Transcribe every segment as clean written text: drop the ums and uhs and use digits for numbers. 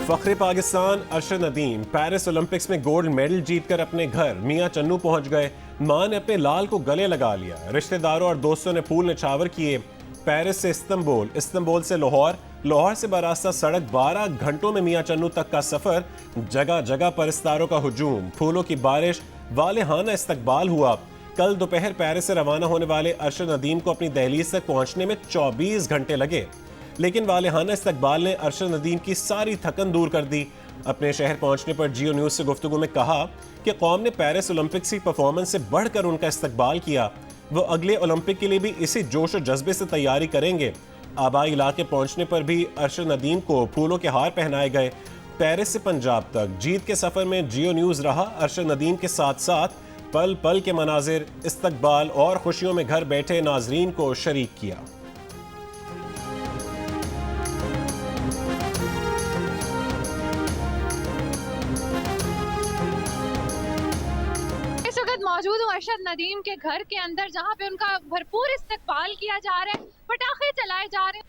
फख्रे Pakistan Arshad Nadeem Paris Olympics में gold medal जीतकर अपने घर मियां चन्नू पहुंच गए। मां ने अपने लाल को गले लगा लिया। रिश्तेदारों और दोस्तों ने फूल निछावर किए। पेरिस से इस्तांबुल, इस्तांबुल से लाहौर, लाहौर से बरास्ता सड़क 12 घंटों में मियां चन्नू तक का सफर। जगह जगह पर सितारों का हुजूम, फूलों की बारिश, वालेहाना इस्तकबाल हुआ। कल दोपहर पेरिस से रवाना होने वाले अरशद नदीम को अपनी दहलीज तक पहुंचने में 24 घंटे लगे, लेकिन वालेहाना इस्तकबाल ने अरशद नदीम की सारी थकन दूर कर दी। अपने शहर पहुंचने पर जियो न्यूज़ से गुफ्तगू में कहा कि कौम ने पेरिस ओलंपिक्स की परफॉर्मेंस से बढ़कर उनका इस्तकबाल किया। वो अगले ओलंपिक के लिए भी इसी जोश और जज्बे से तैयारी करेंगे। आबाई इलाके पहुंचने पर भी अरशद नदीम को फूलों के हार पहनाए गए। पेरिस से पंजाब तक जीत के सफर में जियो न्यूज़ रहा अरशद नदीम के साथ साथ। पल पल के मनाजिर, इस्तकबाल और खुशियों में घर बैठे नाजरीन को शरीक किया। मौजूद हूँ अरशद नदीम के घर के अंदर, जहाँ पे उनका भरपूर इस्तकबाल किया जा रहा है, पटाखे चलाए जा रहे हैं।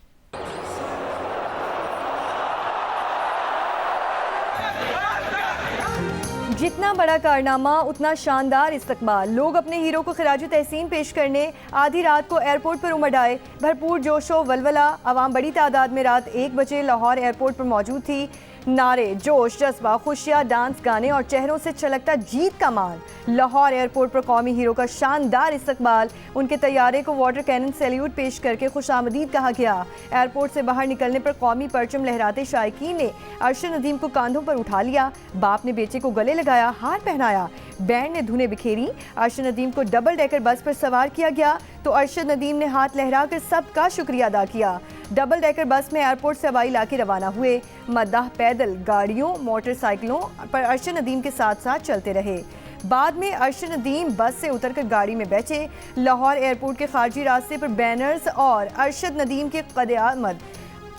जितना बड़ा कारनामा उतना शानदार इस्तकबाल। लोग अपने हीरो को खिराज तहसीन पेश करने आधी रात को एयरपोर्ट पर उमड़ आए। भरपूर जोशो वलवला, आवाम बड़ी तादाद में रात 1 बजे लाहौर एयरपोर्ट पर मौजूद थी। नारे, जोश, जज्बा, खुशियाँ, डांस, गाने और चेहरों से छलकता जीत का मान। लाहौर एयरपोर्ट पर कौमी हीरो का शानदार इस्तकबाल। उनके तैयारे को वाटर कैनन सैल्यूट पेश करके खुशामदीद कहा गया। एयरपोर्ट से बाहर निकलने पर कौमी परचम लहराते शायकीन ने अरशद नदीम को कांधों पर उठा लिया। बाप ने बेटे को गले लगाया, हार पहनाया। बैंड ने धुनें बिखेरी। अरशद नदीम को डबल डेकर बस पर सवार किया गया तो अरशद नदीम ने हाथ लहराकर सबका शुक्रिया अदा किया। डबल डेकर बस में एयरपोर्ट से हवाई इलाके रवाना हुए। मद्दाह पैदल, गाड़ियों, मोटरसाइकिलों पर अरशद नदीम के साथ साथ चलते रहे। बाद में अरशद नदीम बस से उतरकर गाड़ी में बैठे। लाहौर एयरपोर्ट के खारजी रास्ते पर बैनर्स और अरशद नदीम के क़यामत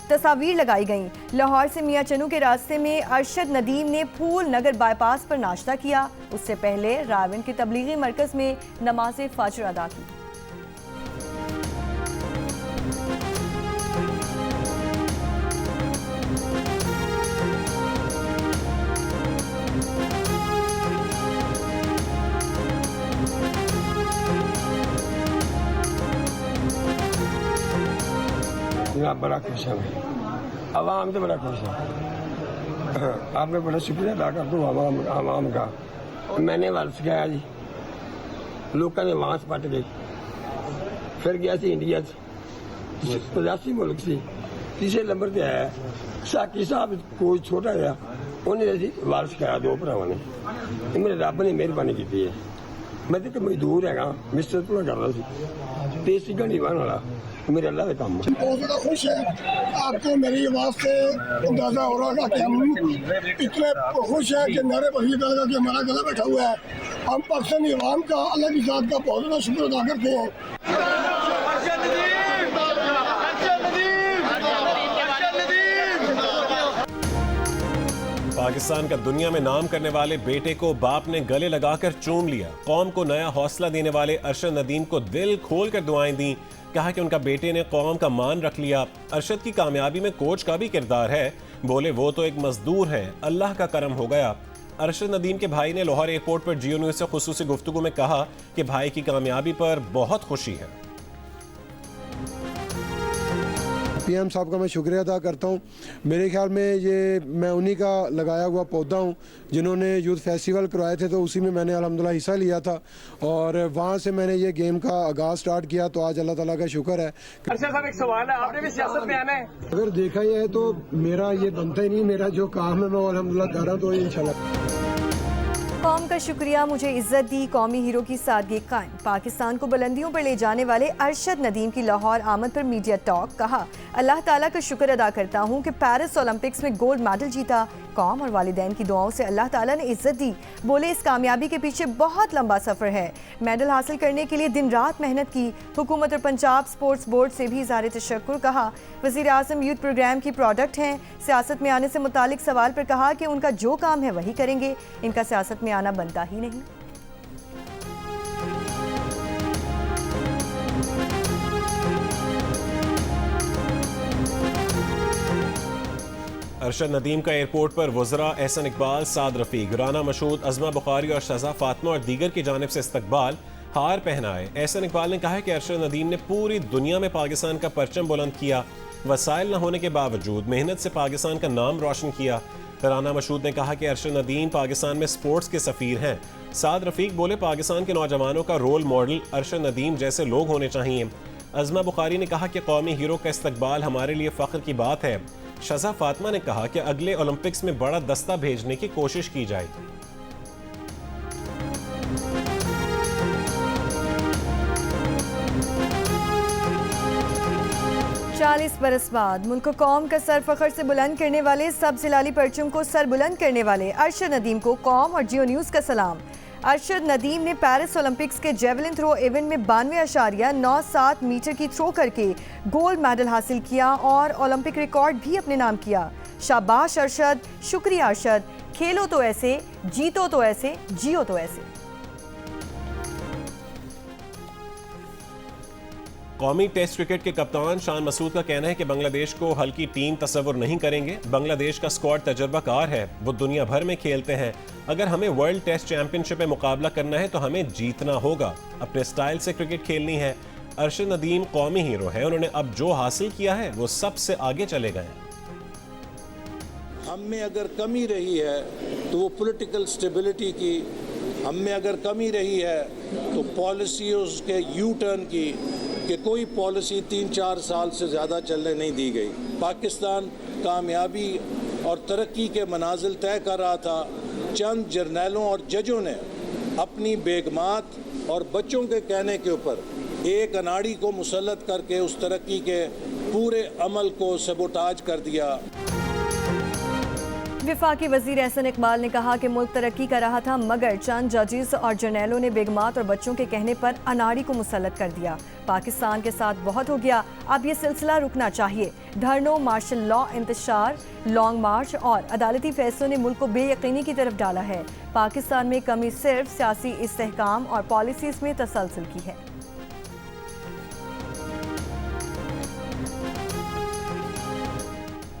तस्वीर लगाई गईं। लाहौर से मियां चन्नू के रास्ते में अरशद नदीम ने फूल नगर बाईपास पर नाश्ता किया। उससे पहले रावण के तबलीगी मरकज़ में नमाज फजर अदा की। बड़ा खुश है, आवाम तो बड़ा खुश है। आपने बड़ा शुक्रिया अदा कर दूँ आवाम का। मैंने वाल सिखाया जी, लोगों ने वहां से पट गई, फिर गया सी इंडिया 85 मुल्क से तीसरे नंबर पर आया। साकी साहब कोई छोटा गया, उन्हें वाल सिखाया 2 भरावां ने। मेरे रब ने मेहरबानी की है। मैं तो मजदूर है, मिस्टर तो कर रहा सी, देसी घड़ी बन वाला मेरे अल्लाह का काम। बहुत ज़्यादा खुश है। आपको मेरी आवाज़ से अंदाज़ा हो रहा था कि हम इतने खुश हैं कि मेरे पर ये लगा कि हमारा गला बैठा हुआ है। हम पाकिस्तानी अवाम का, अल्लाह की ज़ात का बहुत ज़्यादा शुक्र अदा करते हैं। पाकिस्तान का दुनिया में नाम करने वाले बेटे को बाप ने गले लगाकर चूम लिया। कौम को नया हौसला देने वाले अरशद नदीम को दिल खोल कर दुआएं दी। कहा कि उनका बेटे ने कौम का मान रख लिया। अरशद की कामयाबी में कोच का भी किरदार है। बोले वो तो एक मजदूर है, अल्लाह का करम हो गया। अरशद नदीम के भाई ने लाहौर एयरपोर्ट पर जियो न्यूज़ से खुसूसी गुफ्तगू में कहा कि भाई की कामयाबी पर बहुत खुशी है। पीएम साहब का मैं शुक्रिया अदा करता हूँ। मेरे ख्याल में ये मैं उन्हीं का लगाया हुआ पौधा हूँ जिन्होंने यूथ फेस्टिवल करवाए थे, तो उसी में मैंने अल्हम्दुलिल्लाह हिस्सा लिया था और वहाँ से मैंने ये गेम का आगाज़ स्टार्ट किया। तो आज अल्लाह ताला का शुक्र है। अर्शद साहब, एक सवाल है, आपने भी सियासत में आना है? अगर देखा जाए तो मेरा ये बनता ही नहीं, मेरा जो काम है मैं अल्हम्दुलिल्लाह कर रहा हूँ, तो इंशाल्लाह। कौम का शुक्रिया, मुझे इज्जत दी, कौमी हीरो की सादगी कायम। पाकिस्तान को बुलंदियों पर ले जाने वाले अरशद नदीम की लाहौर आमद पर मीडिया टॉक। कहा, अल्लाह ताला का शुक्र अदा करता हूँ कि पेरिस ओलंपिक्स में गोल्ड मेडल जीता। कौम और वालिदैन की दुआओं से अल्लाह ताला ने इज्जत दी। बोले इस कामयाबी के पीछे बहुत लंबा सफ़र है। मेडल हासिल करने के लिए दिन रात मेहनत की। हुकूमत और पंजाब स्पोर्ट्स बोर्ड से भी इज़हार तशक्कुर कहा। वज़ीर आज़म यूथ प्रोग्राम की प्रोडक्ट हैं। सियासत में आने से मुतालिक सवाल पर कहा कि उनका जो काम है वही करेंगे, इनका सियासत में आना बनता ही नहीं। अरशद नदीम का एयरपोर्ट पर वज़रा एहसन इकबाल, साद रफ़ीक, राना मशहूद, अज़मा बुखारी और शहज़ा फातिमा और दीगर की जानिब से इस्तकबाल। हार पहनाए। एहसन इकबाल ने कहा है कि अरशद नदीम ने पूरी दुनिया में पाकिस्तान का परचम बुलंद किया, वसाइल न होने के बावजूद मेहनत से पाकिस्तान का नाम रोशन किया। राना मशहूद ने कहा कि अरशद नदीम पाकिस्तान में स्पोर्ट्स के सफ़ीर हैं। साद रफ़ीक बोले पाकिस्तान के नौजवानों का रोल मॉडल अरशद नदीम जैसे लोग होने चाहिए। अज़मा बुखारी ने कहा कि कौमी हीरो का इस्तकबाल हमारे लिए फ़ख्र की बात है। शहज़ा फातिमा ने कहा कि अगले ओलंपिक्स में बड़ा दस्ता भेजने की कोशिश की जाएगी। 40 बरस बाद मुल्क कौम का सर फखर से बुलंद करने वाले सब जिलाली परचम को सर बुलंद करने वाले अरशद नदीम को कौम और जियो न्यूज़ का सलाम। अरशद नदीम ने पेरिस ओलंपिक्स के जेवलिन थ्रो इवेंट में 92.97 मीटर की थ्रो करके गोल्ड मेडल हासिल किया और ओलंपिक रिकॉर्ड भी अपने नाम किया। शाबाश अरशद, शुक्रिया अरशद, खेलो तो ऐसे, जीतो तो ऐसे, जियो तो ऐसे। कौमी टेस्ट क्रिकेट के कप्तान शान मसूद का कहना है कि बांग्लादेश को हल्की टीम तस्वुर नहीं करेंगे। बांग्लादेश का स्क्वाड तजर्बाकार है, वो दुनिया भर में खेलते हैं। अगर हमें वर्ल्ड टेस्ट चैंपियनशिप में मुकाबला करना है तो हमें जीतना होगा, अपने स्टाइल से क्रिकेट खेलनी है। अरशद नदीम कौमी हीरो है, उन्होंने अब जो हासिल किया है वो सबसे आगे चले गए। हम में अगर कमी रही है तो वो पॉलिटिकल स्टेबिलिटी की, हम में अगर कमी रही है तो पॉलिसियों के यू टर्न की, कि कोई पॉलिसी 3-4 साल से ज़्यादा चलने नहीं दी गई। पाकिस्तान कामयाबी और तरक्की के मनाजिल तय कर रहा था। चंद जर्नैलों और जजों ने अपनी बेगमात और बच्चों के कहने के ऊपर एक अनाड़ी को मुसल्लत करके उस तरक्की के पूरे अमल को सबोटाज कर दिया। वफाकी वजीर एहसन इकबाल ने कहा कि मुल्क तरक्की कर रहा था मगर चंद जजेस और जर्नैलों ने बेगमात और बच्चों के कहने पर अनाड़ी को मुसल्लत कर दिया। पाकिस्तान के साथ बहुत हो गया, अब ये सिलसिला रुकना चाहिए। धरनों, मार्शल लॉ इंतशार, लॉन्ग मार्च और अदालती फैसलों ने मुल्क को बेयकीनी की तरफ डाला है। पाकिस्तान में कमी सिर्फ सियासी इस्तेहकाम और पॉलिसीज में तसलसल की है।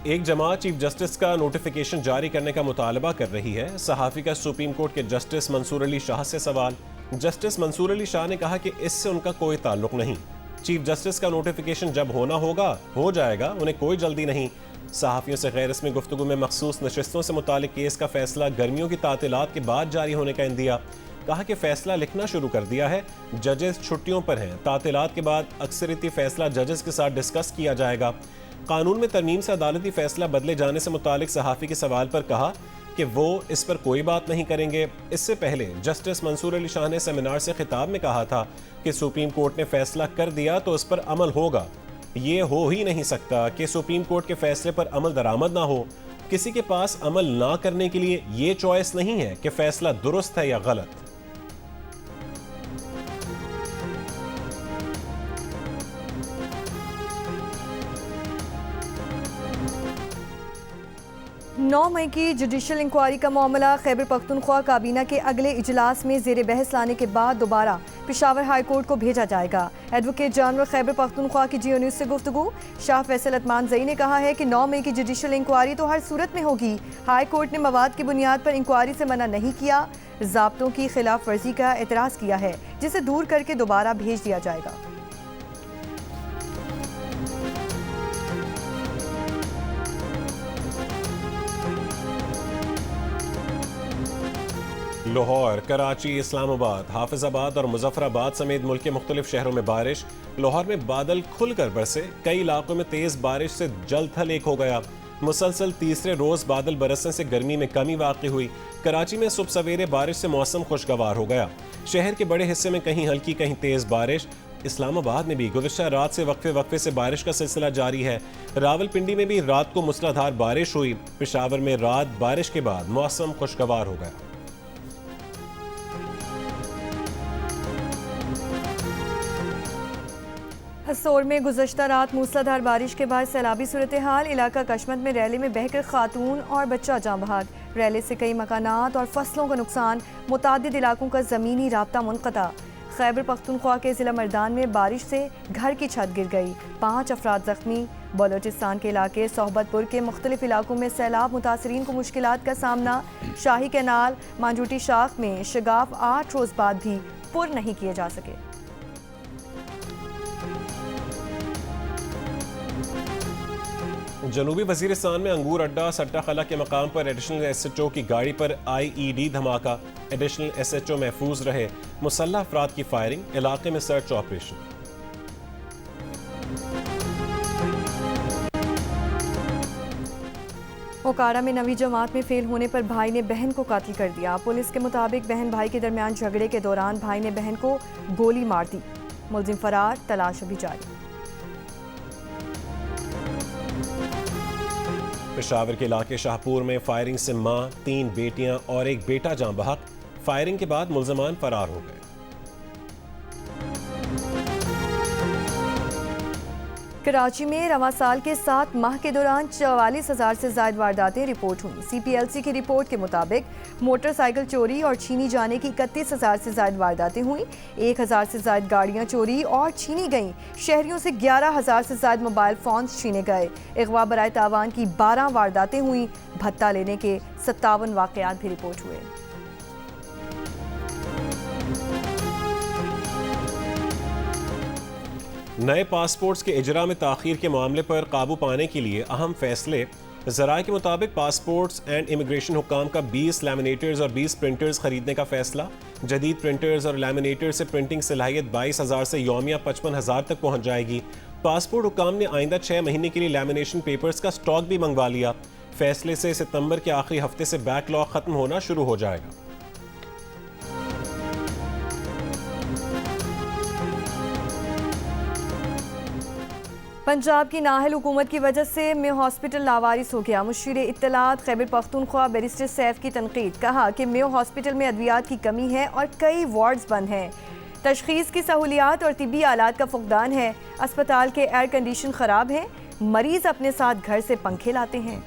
एक जमात चीफ जस्टिस का नोटिफिकेशन जारी करने का मुतालबा कर रही है। सहाफ़ी का सुप्रीम कोर्ट के जस्टिस मंसूर अली शाह से सवाल। जस्टिस मंसूर अली शाह ने कहा कि इससे उनका कोई ताल्लुक नहीं। चीफ जस्टिस का नोटिफिकेशन जब होना होगा हो जाएगा, उन्हें कोई जल्दी नहीं। सहाफ़ियों से गैर रस्मी गुफ्तगू में मखसूस नशिस्तों से मुतालिक केस का फैसला गर्मियों की तातीलात के बाद जारी होने का इंदिया। कहा कि फैसला लिखना शुरू कर दिया है, जजेस छुट्टियों पर हैं। तातीलात के बाद अक्सरियती फैसला जजेस के साथ डिस्कस किया जाएगा। कानून में तरमीम से अदालती फैसला बदले जाने से मुतालिक सहाफ़ी के सवाल पर कहा कि वो इस पर कोई बात नहीं करेंगे। इससे पहले जस्टिस मंसूर अली शाह ने सेमिनार से खिताब में कहा था कि सुप्रीम कोर्ट ने फैसला कर दिया तो उस पर अमल होगा। ये हो ही नहीं सकता कि सुप्रीम कोर्ट के फैसले पर अमल दरामद ना हो। किसी के पास अमल ना करने के लिए ये चॉइस नहीं है कि फैसला दुरुस्त है या गलत। नौ मई की जुडिशल इंक्वायरी का मामला खैबर पख्तूनख्वा काबीना के अगले इजलास में जेर बहस लाने के बाद दोबारा पेशावर हाई कोर्ट को भेजा जाएगा। एडवोकेट जनरल खैबर पख्तूनख्वा की जियो न्यूज़ से गुफ्तगू। शाह फैसल अतमान जई ने कहा है कि 9 मई की जुडिशल इंक्वायरी तो हर सूरत में होगी। हाई कोर्ट ने मवाद की बुनियाद पर इंक्वायरी से मना नहीं किया, ज़ाब्तों की खिलाफ वर्जी का एतराज़ किया है, जिसे दूर करके दोबारा भेज दिया जाएगा। लाहौर, कराची, इस्लामाबाद, हाफिजाबाद और मुजफ्फराबाद समेत मुल्क के मुख्तलिफ शहरों में बारिश। लाहौर में बादल खुलकर बरसे, कई इलाकों में तेज़ बारिश से जल थल एक हो गया। मुसलसल तीसरे रोज़ बादल बरसने से गर्मी में कमी वाक़ई हुई। कराची में सुबह सवेरे बारिश से मौसम खुशगवार हो गया। शहर के बड़े हिस्से में कहीं हल्की कहीं तेज़ बारिश। इस्लामाबाद में भी गुज़िश्ता रात से वक्फे से बारिश का सिलसिला जारी है। रावलपिंडी में भी रात को मूसलाधार बारिश हुई। पेशावर में रात बारिश के बाद मौसम खुशगवार हो गया। हसोर में गुज़श्ता रात मूसलाधार बारिश के बाद सैलाबी सूरत हाल। इलाका कशमत में रैली में बहकर खातून और बच्चा जाँ बहक। रैली से कई मकानात और फसलों का नुकसान। मुतादिद इलाकों का ज़मीनी राब्ता मुनक़ता। खैबर पख्तूनख्वा के ज़िला मर्दान में बारिश से घर की छत गिर गई, 5 अफराद ज़ख्मी। बलोचिस्तान के इलाके सोहबतपुर के मुख्तलिफ इलाकों में सैलाब मुतासरीन को मुश्किलात का सामना। शाही कैनाल मांजूटी शाख में शगाफ 8 रोज बाद भी पुर नहीं किए जा सके। जनूबी वजीरिस्तान में अंगूर अड्डा सट्टा खला के मकाम पर एडिशनल SHO की गाड़ी पर IED धमाका। एडिशनल SHO महफूज रहे। मुसल्लह अफराद की फायरिंग। इलाके में सर्च ऑपरेशन। ओकारा में 9वीं जमात में फेल होने पर भाई ने बहन को कत्ल कर दिया। पुलिस के मुताबिक बहन भाई के दरमियान झगड़े के दौरान भाई ने बहन को गोली मार दी। मुलजिम फरार, तलाश अभी जारी। पेशावर के इलाके शाहपुर में फायरिंग से मां, 3 बेटियां और एक बेटा जान बहक। फायरिंग के बाद मुलजमान फरार हो गए। कराची में रवां साल के 7 माह के दौरान 44,000 से ज्यादा वारदातें रिपोर्ट हुई। CPLC की रिपोर्ट के मुताबिक मोटरसाइकिल चोरी और छीनी जाने की 31,000 से ज्यादा वारदातें हुई। 1,000 से ज्यादा गाड़ियां चोरी और छीनी गईं। शहरियों से 11,000 से ज्यादा मोबाइल फोन्स छीने गए। अगवा बराए तावान की 12 वारदातें हुई। भत्ता लेने के 57 वाकयात भी रिपोर्ट हुए। नए पासपोर्ट्स के इजरा में ताखीर के मामले पर काबू पाने के लिए अहम फैसले। ज़राए के मुताबिक पासपोर्ट्स एंड इमिग्रेशन हुक्काम का 20 लैमिनेटर्स और 20 प्रिंटर्स खरीदने का फैसला। जदीद प्रिंटर्स और लैमिनेटर्स से प्रिंटिंग सलाहियत 22,000 से यौमिया 55,000 तक पहुंच जाएगी। पासपोर्ट हुक्काम ने आइंदा 6 महीने के लिए लैमिनेशन पेपर्स का स्टॉक भी मंगवा लिया। फैसले से सितंबर के आखिरी हफ्ते से बैकलॉग खत्म होना शुरू हो जाएगा। पंजाब की नाहल हुकूमत की वजह से मेयो हॉस्पिटल लावारिस हो गया। मुशीर इत्तलात खैबर पख्तूनख्वा बैरिस्टर सैफ की तनकीद। कहा कि मेयो हॉस्पिटल में अद्वियात की कमी है और कई वार्ड्स बंद हैं। तशखीस की सहूलियात और तिब्बी आलात का फुकदान है। अस्पताल के एयर कंडीशन ख़राब हैं। मरीज अपने साथ घर से पंखे लाते हैं।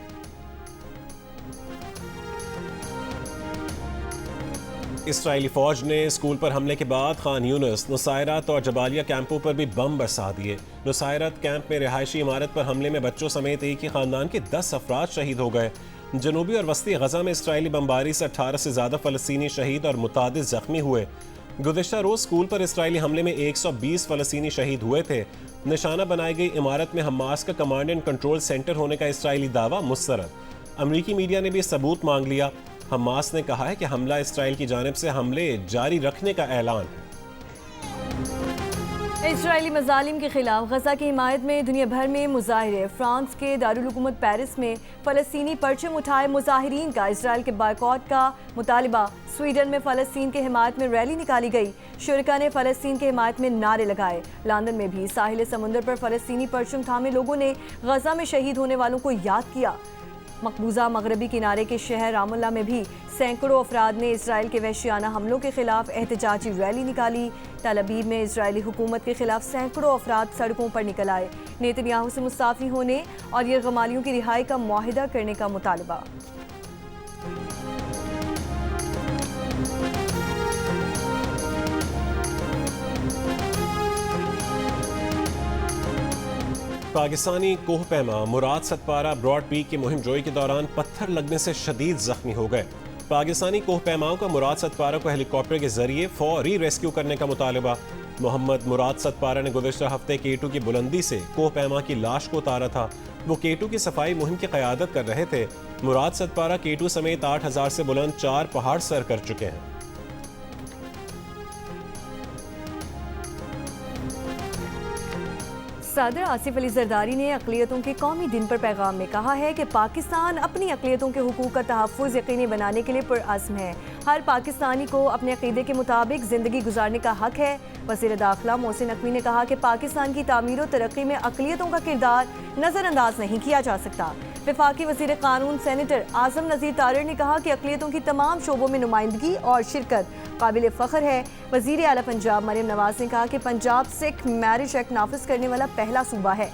इसराइली फौज ने स्कूल पर हमले के बाद खान यूनिस, नुसायरत और जबालिया कैंपों पर भी बम बरसा दिए। नुसायरत कैंप में रिहायशी इमारत पर हमले में बच्चों समेत एक ही खानदान के 10 अफराद शहीद हो गए। जनूबी और वस्ती गजा में इसराइली बमबारी से 18 से ज़्यादा फ़लस्तीनी शहीद और मुतादिद ज़ख्मी हुए। गुज़िश्ता रोज़ स्कूल पर इसराइली हमले में 120 फ़लस्तीनी शहीद हुए थे। निशाना बनाई गई इमारत में हमास का कमांड एंड कंट्रोल सेंटर होने का इसराइली दावा मुस्तरद। अमरीकी मीडिया ने भी सबूत मांग लिया। हमास ने कहा है कि हमला इसराइल की जानिब से हमले जारी रखने का ऐलान है। इसराइली मजालिम के खिलाफ गजा की हिमायत में दुनिया भर में मुजाहिरे। फ्रांस के दारुल हुकूमत पेरिस में फ़लस्तीनी परचम उठाए मुजाहिरीन का इसराइल के बायकॉट का मुतालिबा। स्वीडन में फ़लस्तीन के हिमायत में रैली निकाली गई। शुरका ने फ़लस्तीन के हिमायत में नारे लगाए। लंदन में भी साहिल समुंदर पर फ़लस्तीनी परचम थामे लोगों ने गजा में शहीद होने वालों को याद किया। मकबूजा मगरबी किनारे के शहर रामल्ला में भी सैकड़ों अफराद ने इसराइल के वहशियाना हमलों के खिलाफ एहतजाजी रैली निकाली। तल अबीब में इसराइली हुकूमत के खिलाफ सैकड़ों अफराद सड़कों पर निकल आए। नेतन्याहू से मुस्ताफ़ी होने और यरगमालियों की रिहाई का मुआहिदा करने का मुतालबा। पाकिस्तानी कोह पैमा मुराद सतपारा ब्रॉड पीक की मुहिम जोई के दौरान पत्थर लगने से शदीद जख्मी हो गए। पाकिस्तानी कोह पैमाओं का मुराद सतपारा को हेलीकॉप्टर के जरिए फौरी रेस्क्यू करने का मुतालबा। मोहम्मद मुराद सतपारा ने गुज़िश्ता हफ्ते केटू की बुलंदी से कोह पैमा की लाश को उतारा था। वो केटू की सफाई मुहिम की क़यादत कर रहे थे। मुराद सतपारा केटू समेत 8,000 से बुलंद 4 पहाड़ सर कर चुके हैं। सदर आसिफ अली जरदारी ने अक़लियतों के कौमी दिन पर पैगाम में कहा है कि पाकिस्तान अपनी अक़लियतों के हुकूक का तहफ़्फ़ुज़ यकीनी बनाने के लिए पुरअज़्म है। हर पाकिस्तानी को अपने अक़ीदे के मुताबिक ज़िंदगी गुजारने का हक़ है। वज़ीर दाखिला मोहसिन नकवी ने कहा कि पाकिस्तान की तामीर और तरक्की में अक़लियतों का किरदार नज़रअंदाज नहीं किया जा सकता। वफाकी वज़ीर क़ानून सेनेटर आज़म नज़ीर तारिर ने कहा कि अक़लियतों की तमाम शोबों में नुमाइंदगी और शिरकत काबिल फ़ख्र है। वज़ीर आला पंजाब मरियम नवाज़ ने कहा कि पंजाब सिख मैरिज एक्ट नाफिज करने वाला पहला सूबा है।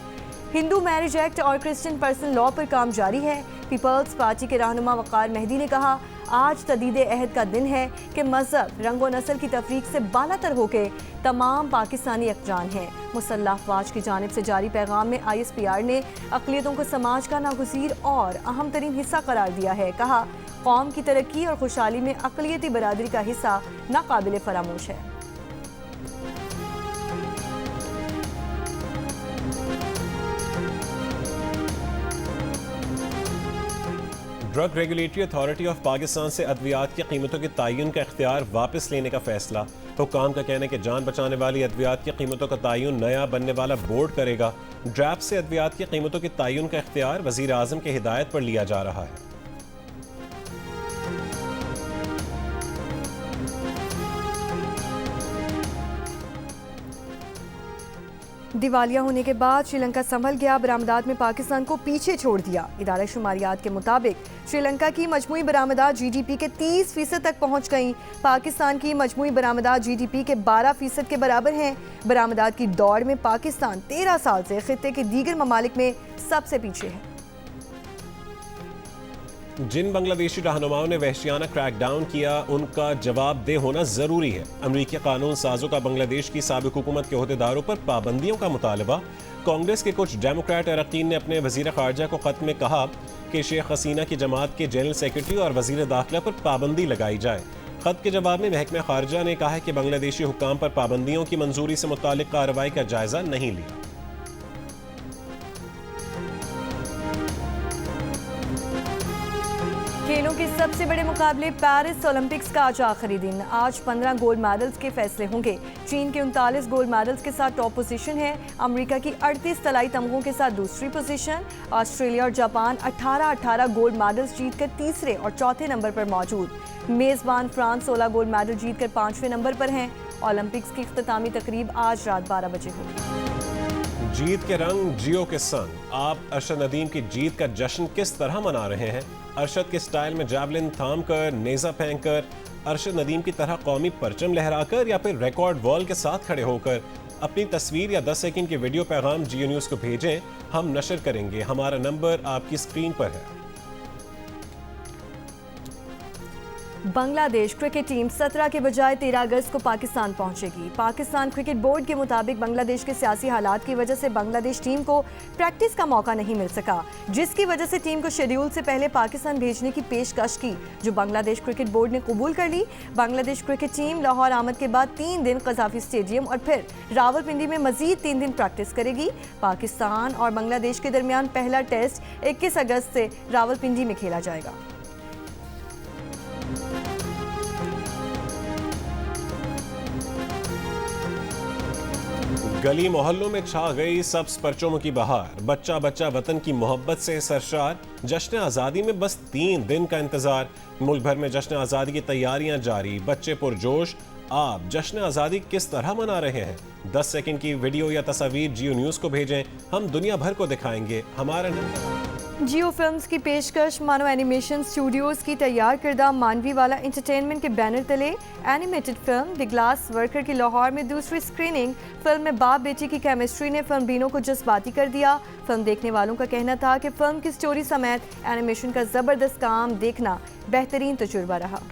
हिंदू मैरिज एक्ट और क्रिश्चियन पर्सन लॉ पर काम जारी है। पीपल्स पार्टी के रहनुमा वक़ार मेहदी ने कहा आज तदीद अहद का दिन है कि मजहब, रंग व नस्ल की तफरीक से बालातर होकर तमाम पाकिस्तानी यकजान हैं। मुसल्लह अफवाज की जानिब से जारी पैगाम में ISPR ने अक़लियतों को समाज का नागुज़ीर और अहम तरीन हिस्सा करार दिया है। कहा, कौम की तरक्की और खुशहाली में अक़लियती बरादरी का हिस्सा नाकाबिल फरामोश है। Drug regulatory authority of Pakistan से अद्वियात की कीमतों के तयन का इख्तियार वापस लेने का फैसला। हुक्काम का कहना है कि जान बचाने वाली अद्वियात की कीमतों का तयन नया बनने वाला बोर्ड करेगा। ड्रैप से अद्वियात की कीमतों के तयन का इख्तियार वज़ीर आज़म की हिदायत पर लिया जा रहा है। दिवालिया होने के बाद श्रीलंका संभल गया, बरामदात में पाकिस्तान को पीछे छोड़ दिया। इदारा शुमारियात के मुताबिक श्रीलंका की मजमूई बरामदात GDP के 30% तक पहुंच गईं। पाकिस्तान की मजमूई बरामदात GDP के 12% के बराबर हैं। बरामदात की दौड़ में पाकिस्तान 13 साल से खित्ते के दीगर ममालिक में सबसे पीछे है। जिन बांग्लादेशी रहनुमाओं ने वहशियाना क्रैकडाउन किया, उनका जवाबदेह होना जरूरी है। अमरीकी कानून साजों का बांग्लादेश की साबिक हुकूमत के ओहदेदारों पर पाबंदियों का मुतालबा। कांग्रेस के कुछ डेमोक्रेट अरकान ने अपने वजीर खारजा को खत में कहा कि शेख हसीना की जमात के जनरल सेक्रेटरी और वजीर दाखिला पर पाबंदी लगाई जाए। खत के जवाब में महकमा खारजा ने कहा है कि बांग्लादेशी हुक्काम पर पाबंदियों की मंजूरी से मुतालिक कार्रवाई का जायजा नहीं लिया। खेलों के सबसे बड़े मुकाबले पेरिस ओलंपिक्स का आज आखिरी दिन। आज 15 गोल्ड मेडल्स के फैसले होंगे। चीन के 39 गोल्ड मेडल्स के साथ टॉप पोजीशन है। अमेरिका की 38 तलाई तमगों के साथ दूसरी पोजीशन। ऑस्ट्रेलिया और जापान 18-18 गोल्ड मेडल्स जीतकर तीसरे और चौथे नंबर पर मौजूद। मेजबान फ्रांस 16 गोल्ड मेडल जीतकर 5वें नंबर पर हैं। ओलंपिक्स की इख्तितामी तकरीब आज रात 12 बजे होगी। जीत के रंग जियो के संग। आप अरशद नदीम की जीत का जश्न किस तरह मना रहे हैं? अरशद के स्टाइल में जैवलिन थाम कर, नेजा फेंक कर, अरशद नदीम की तरह कौमी परचम लहराकर या फिर रिकॉर्ड वॉल के साथ खड़े होकर अपनी तस्वीर या 10 सेकंड के वीडियो पैगाम जियो न्यूज़ को भेजें। हम नशर करेंगे। हमारा नंबर आपकी स्क्रीन पर है। बांग्लादेश क्रिकेट टीम 17 के बजाय 13 अगस्त को पाकिस्तान पहुंचेगी। पाकिस्तान क्रिकेट बोर्ड के मुताबिक बांग्लादेश के सियासी हालात की वजह से बांग्लादेश टीम को प्रैक्टिस का मौका नहीं मिल सका, जिसकी वजह से टीम को शेड्यूल से पहले पाकिस्तान भेजने की पेशकश की, जो बांग्लादेश क्रिकेट बोर्ड ने कबूल कर ली। बांग्लादेश क्रिकेट टीम लाहौर आमद के बाद 3 दिन कज़ाफी स्टेडियम और फिर रावलपिंडी में मजीद 3 दिन प्रैक्टिस करेगी। पाकिस्तान और बांग्लादेश के दरमियान पहला टेस्ट 21 अगस्त से रावलपिंडी में खेला जाएगा। गली मोहल्लों में छा गई सब्ज परचमों की बहार। बच्चा बच्चा वतन की मोहब्बत से सरशार। जश्न आज़ादी में बस 3 दिन का इंतजार। मुल्क भर में जश्न आज़ादी की तैयारियां जारी। बच्चे पुरजोश। आप जश्न आज़ादी किस तरह मना रहे हैं? 10 सेकंड की वीडियो या तस्वीर जियो न्यूज़ को भेजें। हम दुनिया भर को दिखाएंगे। हमारा नंबर। जियो फिल्म्स की पेशकश मानो एनिमेशन स्टूडियोज की तैयार करदा मानवी वाला एंटरटेनमेंट के बैनर तले animated film the glass worker की लाहौर में दूसरी स्क्रीनिंग। फिल्म में बाप बेटी की केमिस्ट्री ने फिल्म बीनों को जज्बाती कर दिया। फिल्म देखने वालों का कहना था कि फिल्म की स्टोरी समेत एनिमेशन का ज़बरदस्त काम देखना बेहतरीन तजुर्बा रहा।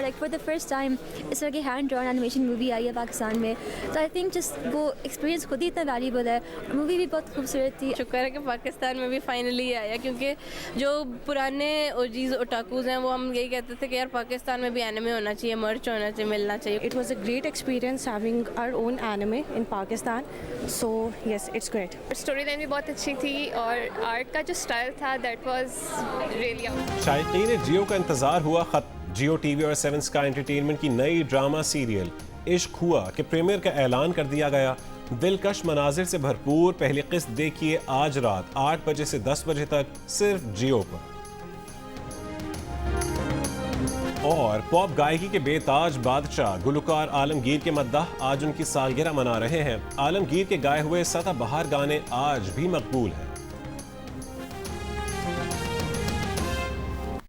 Like for the first time इस तरह की हैंड ड्रॉन एनिमेशन मूवी आई है पाकिस्तान में, तो आई थिंक जस्ट वो एक्सपीरियंस खुद ही इतना वैल्यूबल है। मूवी भी बहुत खूबसूरत थी। शुक्र है कि पाकिस्तान में भी फाइनली आया, क्योंकि जो पुराने ओजीज ओटाकूज हैं वो हम यही कहते थे कि यार पाकिस्तान में भी एनिमे होना चाहिए, मर्च होना चाहिए, मिलना चाहिए। It was a great experience having our own anime in Pakistan, so yes, it's great. Story line भी बहुत अच्छी थी और आर्ट का जो स्टाइल था दैट वाज रियली। शायकीन जियो का इंतजार हुआ खत्म। जियो टीवी और 7 स्काई एंटरटेनमेंट की नई ड्रामा सीरियल इश्क हुआ के प्रीमियर का ऐलान कर दिया गया। दिलकश मनाजिर से भरपूर पहली किस्त देखिए आज रात 8 बजे से 10 बजे तक सिर्फ जियो पर। और पॉप गायकी के बेताज बादशाह गुलकार आलमगीर के मद्दाह आज उनकी सालगिरह मना रहे हैं। आलमगीर के गाए हुए सदाबहार गाने आज भी मकबूल हैं।